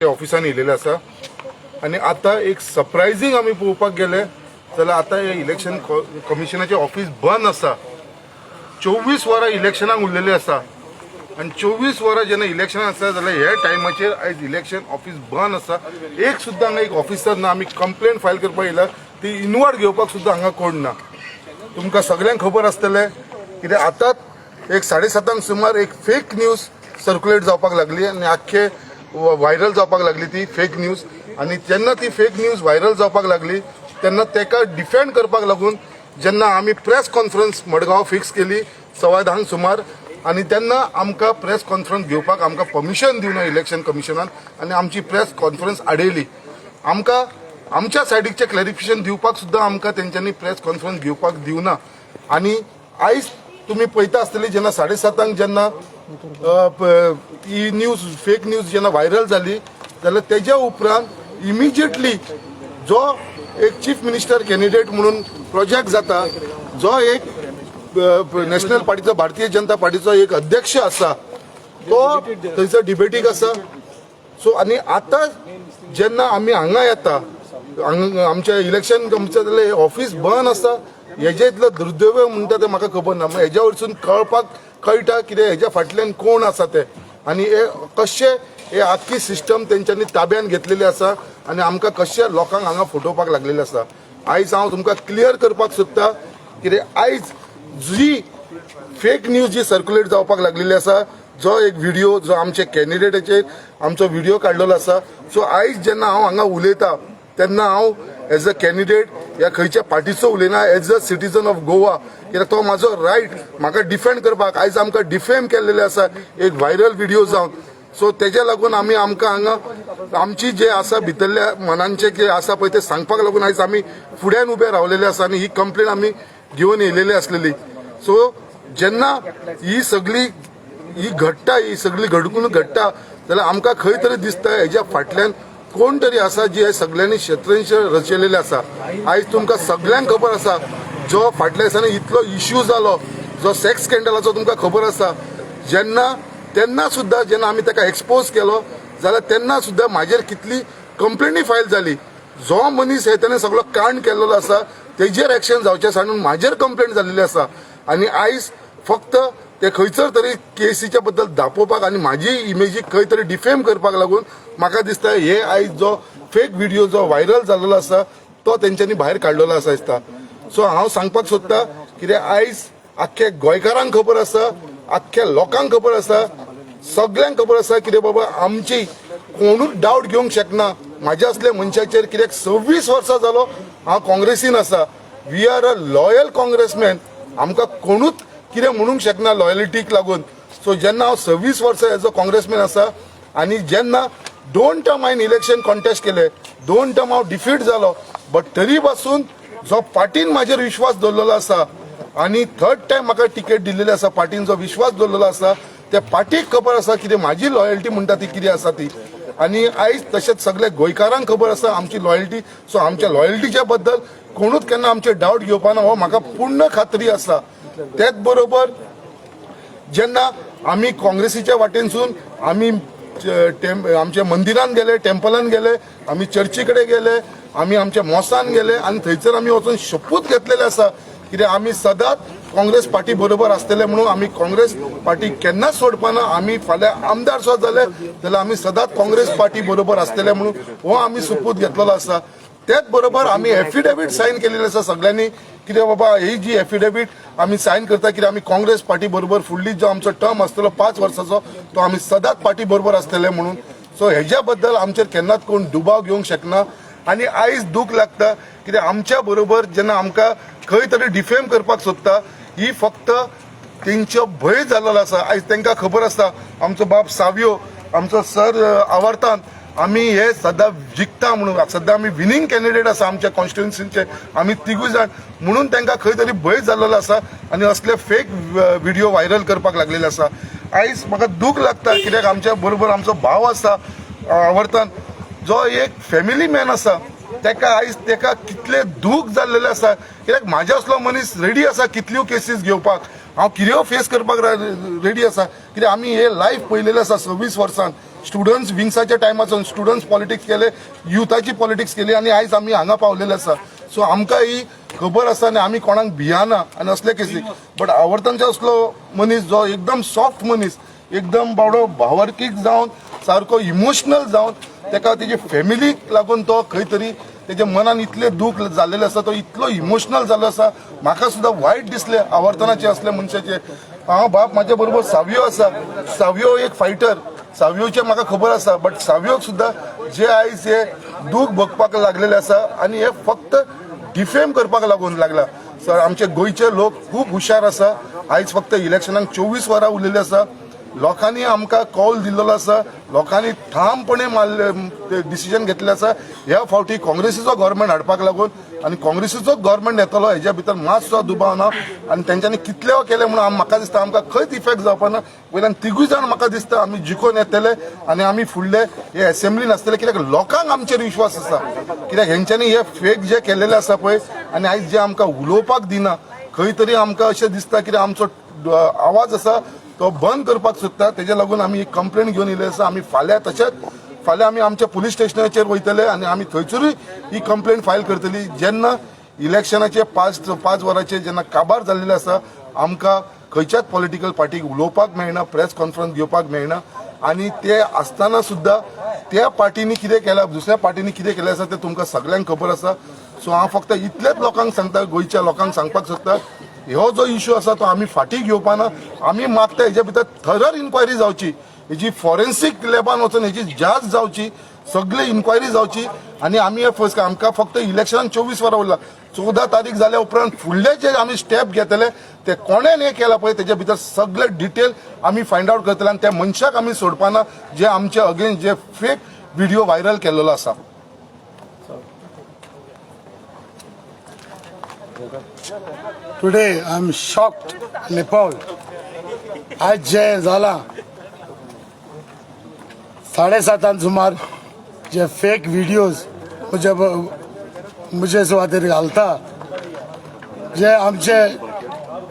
ऑफिसान येयलेले आसा आणि आता एक सरप्रायझिंग आम्ही पळोवपाक गेले जाल्यार आता हे इलेक्शन कमिशनाचे ऑफिस बंद आसा। 24 वरां इलेक्शनाक उरलेली आसा आणि 24 वरां जेन्ना इलेक्शन आसा जाल्यार हे टायमाचेर आयज इलेक्शन ऑफिस बंद आसा। एक सुद्दां हांगा एक ऑफिसर ना। आमी कंप्लेंट फायल करपाक येयला ती इनवर्ड घेवपाक सुद्दां हांगा कोण ना। तुमकां सगळ्यांक खबर आसतलें कित्याक आतांच एक 7:30 सुमार एक फेक न्यूज सर्क्युलेट जावपाक लागली आणि आख्खे व्हायरल जावपाक लागली ती फेक न्यूज। आणि जेन्ना ती फेक न्यूज व्हायरल जावपाक लागली तेन्ना तेका डिफेंड करपाक लागून जेन्ना आमी प्रेस कॉन्फरन्स मडगांव फिक्स केली 10:15 सुमार आणि तेन्ना आमकां प्रेस कॉन्फरन्स घेवपाक आमकां परमिशन दिवना इलेक्शन कमिशनान आणि आमची प्रेस कॉन्फरन्स आडयली। आमकां आमच्या सायडीचे क्लॅरिफिकेशन दिवपाक सुद्दां आमकां तेंच्यांनी प्रेस कॉन्फरन्स घेवपाक दिवना। आणि आयज तुम्ही पळयता आसतली जेन्ना 7:30 जेन्ना ही न्यूज फेक न्यूज जेन्ना व्हायरल जाली जाल्यार तेज्या उपरांत इमिजिएटली जो एक चीफ मिनिस्टर कॅन्डिडेट म्हणून प्रोजेक्ट जाता, जो एक नॅशनल पार्टीचो भारतीय जनता पार्टीचो एक अध्यक्ष आसा तो थंयसर डिबेटीक आसा। सो आणि आता जेन्ना आमी हांगा येता आमच्या इलेक्शन कमिशनाचें ऑफिस बंद आसा हेजे इतलो दुर्दैव म्हणटा ते म्हाका खबर ना। हेज्या वरसून कळटा कितें हेज्या फाटल्यान कोण आसा ते आणि हे कशे हे आख्खी सिस्टम तेंच्यांनी ताब्यान घेतलेली आसा आणि आमकां कशे लोकांक हांगा फटोवपाक लागलेले आसा। आयज हांव तुमकां क्लियर करपाक सोदता कित्याक आयज जी फेक न्यूज जी सर्क्युलेट जावपाक लागलेली आसा, जो एक व्हिडिओ जो आमचे कॅन्डिडेटाचेर आमचो व्हिडिओ काडलेलो आसा, सो आयज जेन्ना हांव हांगा उलयता तेन्ना हांव एज अ कॅन्डिडेट ह्या खंयच्या पार्टीचो उलयना, as a citizen of Goa, कित्याक तो म्हाजो रायट म्हाका डिफेंड करपाक। आयज आमकां डिफेम केल्लेले आसा एक व्हायरल व्हिडिओ जावन। सो तेज्या लागून आमकां हांगा आमची जे आसा भितरल्या मनांचे जे आसा पळय ते सांगपाक लागून आयज आमी फुड्यान उबे रावलेले आसा आणि ही कंप्लेन आमी घेवन येयलेली आसलेली। सो जेन्ना ही सगळी घडकून घडटा जाल्यार आमकां खंय तरी दिसता हेज्या फाटल्यान कोण तरी आसा जी हे सगळ्यांनी शेतऱ्यांचे रचयलेले आसा। आयज तुमकां सगळ्यांक खबर आसा जो फाटल्या दिसांनी इतलो इश्यू जालो जो सेक्स स्कॅन्डलाचो तुमकां खबर आसा, तेन्ना सुद्दां जेन्ना आमी ताका एक्सपोज केलो जाल्यार तेन्ना सुद्दां म्हाजेर कितली कंप्लेनी फायल जाली। जो मनीस हे तेणें सगळो कांड केल्लो आसा तेजेर एक्शन जावचे सांडून म्हाजेर कंप्लेंट जाल्ली आसा आणि आयज फक्त ते खंयसर तरी केसीच्या बद्दल दापोवपाक आणि म्हाजी इमेजीक खंय तरी डिफेम करपाक लागून म्हाका दिसता हे आयज जो फेक व्हिडिओ जो व्हायरल जाल्लो आसा तो तेंच्यांनी भायर काडलेलो आसा दिसता। सो हांव सांगपाक सोदता कित्याक आयज आख्ख्या गोंयकारांक खबर आसा, आख्ख्या लोकांक खबर आसा, सगळ्यांक खबर आसा कितें बाबा आमची कोणूच डावट घेवंक शकना म्हाज्या असल्या मनशाचेर। कित्याक 26 वर्सां जालो हांव काँग्रेसीन आसा। We are a loyal congressman. आमकां कोणूच कितें म्हणूंक शकना लॉयलिटीक लागून। सो जेन्ना हांव 26 वर्सां एज अ काँग्रेसमॅन आसा आणि जेन्ना 2 टर्म हांवें इलेक्शन कॉन्टेस्ट केले, 2 टर्म हांव डिफीट जालो, बट तरी पासून जो पार्टीन म्हाजेर विश्वास दवरलेलो आसा आणि 3rd टायम म्हाका टिकेट दिल्लेली आसा, पार्टीन जो विश्वास दवरलेलो आसा त्या पार्टीक खबर आसा कितें म्हाजी लॉयल्टी म्हणटा ती कितें आसा ती। आणि आयज तशेंच सगळे गोंयकारांक खबर आसा आमची लॉयल्टी। सो आमच्या लॉयल्टीच्या बद्दल कोणूच केन्ना आमचे डावट घेवपाना हो म्हाका पूर्ण खात्री आसा। त्याच बरोबर जेन्ना आमी काँग्रेसीच्या वाटेनसून आमी आमच्या मंदिरान गेले, टेम्पलान गेले, आमी चर्ची कडेन गेले, आमी आमच्या मोसान गेले आणि थंयसर आमी वचून शपथ घेतलेले आसा कित्याक आमी सदांच काँग्रेस पार्टी बरोबर आसतले म्हणून आमी काँग्रेस पार्टी केन्नाच सोडपाना। आमी फाल्यां आमदार सुद्दां जाले जाल्यार आमी सदांच काँग्रेस पार्टी बरोबर आसतले म्हणून हो आमी शपथ घेतलेलो आसा। त्याच बरोबर आमी एफिडेवीट सायन केलेली आसा सगळ्यांनी कित्याक बाबा ही जी एफिडेवीट आमी सायन करता कित्याक आमी काँग्रेस पार्टी बरोबर फुडली जो आमचो टर्म आसतलो 5 वर्साचो तो आमी सदांच पार्टी बरोबर आसतले म्हणून। सो हेज्या बद्दल आमचेर केन्नाच कोण दुबाव घेवंक शकना। आणि आयज दूख लागता कित्याक आमच्या बरोबर जेन्ना आमकां खंय तरी डिफेम करपाक सोदता ही फक्त तेंचो भंय जाल्लो आसा। आयज तांकां खबर आसा आमचो बाब सावयो, आमचो सर आवर्तान आमी हे सदां जिखता म्हणून, सद्दां आमी विनींग कॅन्डिडेट आसा आमच्या कॉन्स्टिट्युएन्सीचे आमी तिगूय जाण, म्हणून तांकां खंय तरी भंय जाल्लो आसा आणि असले फेक व्हिडिओ व्हायरल करपाक लागलेले आसा। आयज म्हाका दूख लागता कित्याक आमच्या बरोबर आमचो भाव आसा आवर्तान जो एक फॅमिली मॅन आसा तेका कितले दूख जाल्लेले आसा कित्याक म्हाज्या असलो मनीस रेडी आसा कितल्यो केसीस घेवपाक। हांव कितेंय फेस करपाक रेडी आसा कित्याक आमी हे लायफ पळयलेलें आसा 26 वर्सां। स्टुडंट्स विंग्साच्या टायमासून स्टुडंट्स पॉलिटिक्स केले, युथाची पॉलिटिक्स केली आणि आयज आमी हांगा पावलेले आसा. सो आमकां ही खबर आसा आनी आमी कोणाक भियाना आनी असले केसी. बट आवडतांचो असलो मनीस जो एकदम सॉफ्ट मनीस, एकदम बावडो भावार्कीक जावन सारको इमोशनल जावन तेका तेजे फॅमिलीक लागून तो खंय तरी तेजे मनान इतले दूख जाल्लेले आसा, तो इतलो इमोशनल जाल्लो आसा. म्हाका सुद्दां वायट दिसले आवडतानाचे असले मनशाचे. हांव बाप म्हाज्या बरोबर सावयो आसा, सावयो एक फायटर, सावयोचे म्हाका खबर आसा. बट सावयोक सुद्दां जे आयज हे दूख भोगपाक लागलेले आसा आनी हे फक्त डिफेम करपाक लागून लागला. सर आमचे गोंयचे लोक खूब हुशार आसा. आयज फक्त इलेक्शनाक 24 वरां उरलेली आसा. लोकांनी आमकां कौल दिल्लो आसा, लोकांनी ठामपणे डिसिजन घेतलें आसा ह्या फावटी काँग्रेसीचो गव्हर्मेंट हाडपाक लागून. आनी काँग्रेसीचो गव्हर्मेंट येतलो हेज्या भितर मातसो दुबाव ना. आनी तेंच्यांनी कितले केले म्हणून म्हाका दिसता आमकां खंयच इफेक्ट जावपा ना. वयल्यान तिगूय जाण म्हाका दिसता आमी जिखून येतले आनी आमी फुडले हे असेंब्लीन आसतले. कित्याक लोकांक आमचेर विश्वास आसा, कित्याक हेंच्यांनी हे फेक जे केलेले आसा पळय आनी आयज जे आमकां उलोवपाक दिना, खंय तरी आमकां अशें दिसता कित्याक आमचो आवाज आसा तो बंद करपाक सोदता. तेजे लागून आमी एक कंप्लेंट घेवन येयले आसा. आमी फाल्यां तशेंच फाल्यां आमी आमच्या पुलीस स्टेशनाचेर वयतले आनी आमी थंयसरूय ही कंप्लेंट फायल करतली. जेन्ना इलेक्शनाचे 5 वरांचे जेन्ना काबार जाल्लेले आसा, आमकां खंयच्याच पॉलिटिकल पार्टीक उलोवपाक मेळना, प्रेस कॉन्फरन्स घेवपाक मेळना. आनी ते आसतना सुद्दां त्या पार्टीनी कितें केलां, दुसऱ्या पार्टीनी कितें केलें आसा तें तुमकां सगळ्यांक खबर आसा. सो हांव फक्त इतलेच लोकांक सांगता, गोंयच्या लोकांक सांगपाक सोदता, हो जो इश्यू आसा तो आमी फाटीं घेवपाना. आमी मागता हेजे भितर थरर इन्क्वायरी जावची, हेजी फॉरेन्सीक लॅबान वचून हेजी जांच जावची, सगळी इन्क्वायरी जावची. आनी आमी हे फर्स्ट आमकां फक्त इलेक्शनाक 24 वरां उरला. 14 तारीख जाल्या उपरांत फुडले जे आमी स्टेप घेतले ते कोणेन हे केला पळय तेजे भितर सगळे डिटेल आमी फायंड आउट करतले आनी त्या मनशाक आमी सोडपाना जे आमचे अगेन्स्ट जे फेक व्हिडिओ व्हायरल केलेलो आसा. Today I'm shocked and appalled. आज जे झाला 7:30 सुमार जे फेक व्हिडिओज मुझे सुवातेर घालता, जे आमचे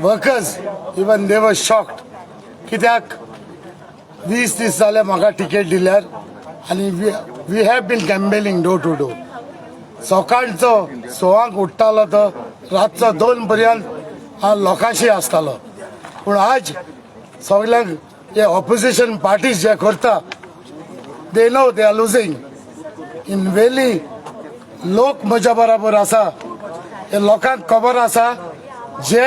workers even they were shocked. कित्याक 20 दीस जाले म्हाका टिकेट दिल्यार आनी we have been campaigning door to door. सकाळचो 6 उठ्ठालो तो रातचो 2 पर्यंत हांव लोकांशी आसतालो. पूण आज सगळ्यांक हे ऑपोजिशन पार्टीज जे करता they know they are losing. In Velim लोक म्हज्या बरोबर आसा, हे लोकांक खबर आसा जे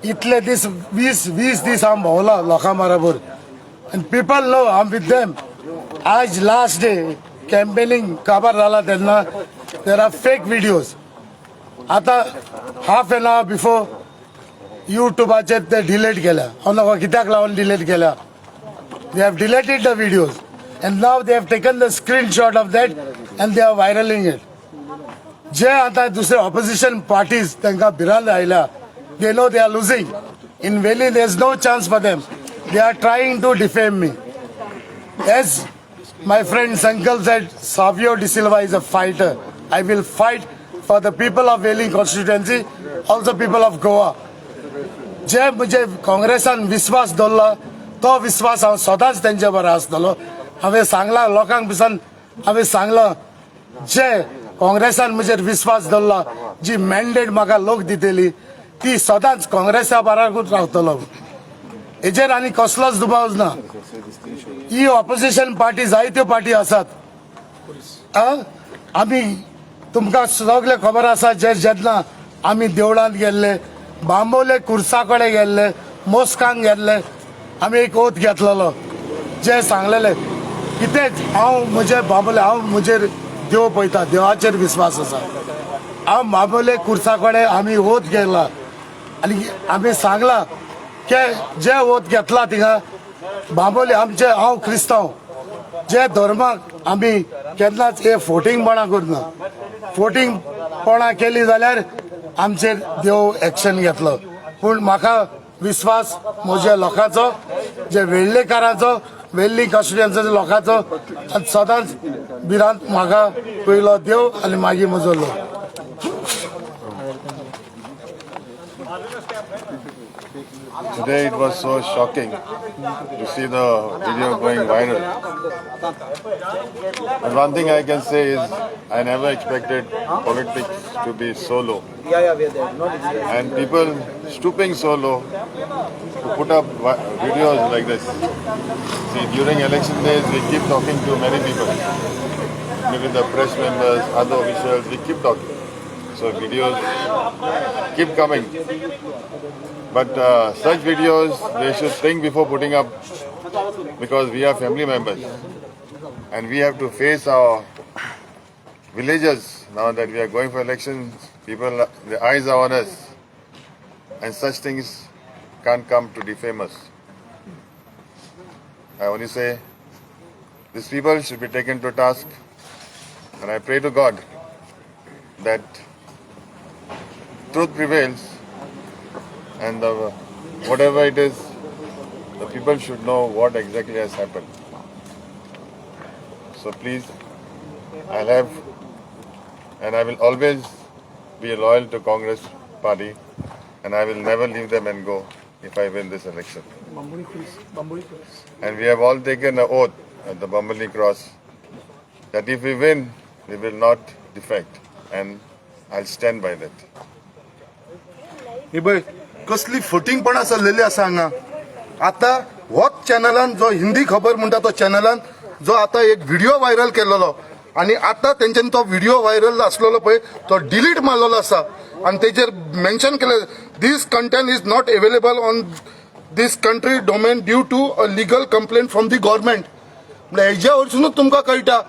इतले दीस 20 दीस हांव भोंवला लोकां बरोबर आनी people know I am with them. आज लास्ट डे कॅम्पेनिंग काबार जाला तेन्ना देर आर फेक व्हिडिओज. आता हाफ एन आवर बिफोर युट्यूबाचेर ते डिलीट केल्या. हांव नका कित्याक लागून डिलीट केल्या. They have deleted the videos and now they have taken the screenshot of that and they are viraling it. जे आता दुसरे ऑपोजिशन पार्टीज तांकां भिरांत आयल्या, they know they are losing. In Velim there is no chance for them. They are trying to defame me. As my friend Sankal said, Savio De Silva is a fighter. I will fight for the people of Veli constituency, also people of Goa. जे मुझे काँग्रेसान विश्वास दवरलो तो विश्वास हांव सदांच तेंचे बरोबर आसतलो. हांवें सांगला लोकांक भिसन, हांवें सांगलां जे काँग्रेसान म्हजेर विश्वास दवरला, जी मॅन्डेट म्हाका लोक दितेली ती सदांच काँग्रेसा बरोबरूच रावतलो. हेजेर आनी कसलोच दुबाव ना. ही ऑपोजिशन पार्टी जायत्यो पार्टी आसात. आमी तुमकां सगळे खबर आसा जे जेन्ना आमी देवळांत गेल्ले, बांबोले कुर्सा कडेन गेल्ले, मोस्कांक गेल्ले, आमी एक ओथ घेतलेलो जे सांगलेले कितेंच हांव म्हजे बांबोले हांव म्हजेर देव पळयता, देवाचेर विश्वास आसा. हांव बांबोले कुर्सा कडेन आमी ओथ गेला आनी आमी सांगला के जे ओथ घेतला थिंगा बांबोली आमचे हांव क्रिस्तांव जे धर्माक आमी केन्नाच हे फोटिंगपणां करना. फोटिंगपणां केली जाल्यार आमचेर देव एक्शन घेतलो. पूण म्हाका विश्वास म्हज्या लोकांचो, जे वेर्ळेकारांचो, वेल्ली कॉन्स्टिट्युएन्सीच्या लोकांचो आनी सदांच भिरांत म्हाका पयलो देव आनी मागीर म्हजो लोक. Today it was so shocking to see the video going viral. But one thing I can say is I never expected politics to be so low. And people stooping so low to put up videos like this. See, during election days we keep talking to many people. Maybe the press members, other officials, we keep talking. So videos keep coming. But such videos, they should think before putting up, because we are family members and we have to face our villagers now that we are going for elections. People, the eyes are on us, and such things can't come to defame us. I only say these people should be taken to task, and I pray to God that truth prevails. And whatever it is, the people should know what exactly has happened. So please, I'll have, and I will always be loyal to Congress party, and I will never leave them and go if I win this election. And we have all taken an oath at the Bambali Cross that if we win, we will not defect, and I'll stand by that. कसली फटिंगपणा चल्लेली आसा हांगा. आता होच चॅनलान जो हिंदी खबर म्हणटा तो चॅनलान जो आता एक व्हिडिओ व्हायरल केलेलो आणि आता तेंच्यांनी तो व्हिडिओ व्हायरल आसलेलो पळय तो डिलीट मारलेलो आसा आणि तेजेर मेन्शन केले this content is not available on this country domain due to a legal complaint from the government. म्हणजे हेज्या वरसूनच तुमकां कळटा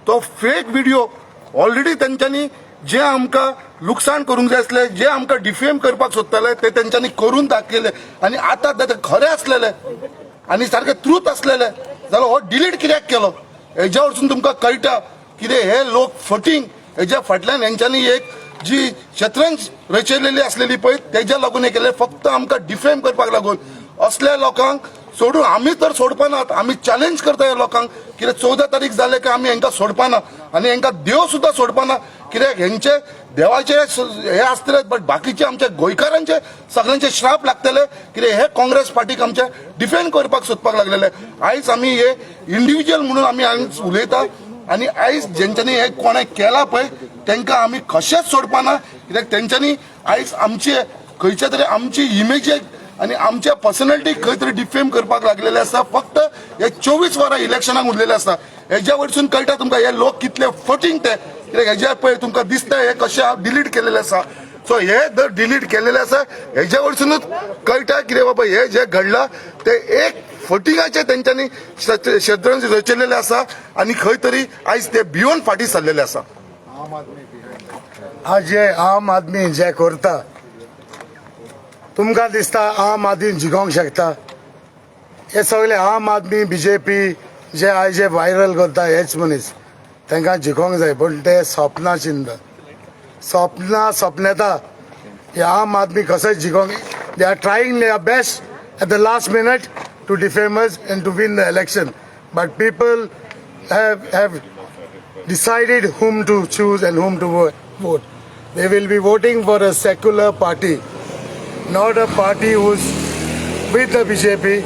तो फेक व्हिडिओ ऑलरेडी तेंच्यांनी जे आमकां लुकसाण करूंक जाय आसले जे आमकां डिफेम करपाक सोदताले ते तेंच्यांनी करून दाखयले आणि आता ते खरें आसलेले आणि सारखे ट्रूथ आसलेले जाल्यार हो डिलीट कित्याक केलो. हेज्या वरसून तुमकां कळटा कितें हे लोक फटींग हेज्या फाटल्यान हेंच्यांनी एक जी शतरंज रचयलेली आसलेली पळय तेज्या लागून हे केले फक्त आमकां डिफेम करपाक लागून. असल्या लोकांक सोडून आमी तर सोडपानात. आमी चॅलेंज करता ह्या लोकांक कित्याक 14 तारीख जाले की आमी हेंकां सोडपाना आनी हेंकां देव सुद्दां सोडपाना कित्याक हेंचे देवाचे हे आसतले बट बाकीचे आमचे गोंयकारांचे सगळ्यांचे श्राप लागतले कित्याक हे काँग्रेस पार्टीक आमचे डिफेंड करपाक सोदपाक लागलेले. आयज आमी हे इंडिव्हिज्युअल म्हणून आमी आयज उलयता आणि आयज जेंच्यांनी हे कोणें केला पळय तेंकां आमी कशेंच सोडपाना कित्याक तेंच्यांनी आयज आमचे खंयचे तरी आमची इमेजीक आणि आमच्या पर्सनॅलिटीक खंय तरी डिफेम करपाक लागलेले आसा. फक्त हे 24 वरां इलेक्शनाक उरलेले आसा. हेज्या वयरसून कळटा तुमकां हे लोक कितले फटींग ते कित्याक हेज्या पळय तुमकां दिसता हे कशें डिलीट केलेले आसा. सो हे जर डिलीट केलेले आसा हेज्या वयरसूनच कळटा कितें बाबा हे जे घडलां ते एक फटिंगाचे तेंच्यांनी शतरंज रचयलेले आसा आणि खंय तरी आयज ते भिवन फाटी सरलेले आसा. आज जे आम आदमी जे करता तुमकां दिसता आम आदमी जिखोंक शकता. हे सगळे आम आदमी बीजेपी जे आयज जे व्हायरल करता हेच मनीस तांकां जिखोंक जाय पण ते स्वप्नां चिंतता सपनेता हे आम आदमी कशें जिखोंक. They are trying their best at the last minute to defame us and to win the election but people have decided whom to choose and whom to vote. They will be voting for a secular party, not a party who's with the BJP,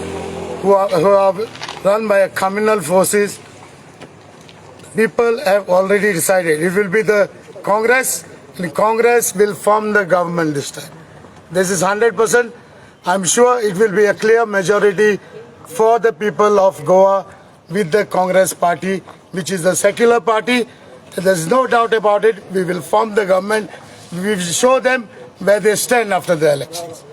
who are run by criminal forces. People have already decided it will be the Congress, and Congress will form the government this time. This is 100%. I'm sure it will be a clear majority for the people of Goa with the Congress party, which is a secular party. There's no doubt about it. We will form the government. We will show them where they stand after the elections.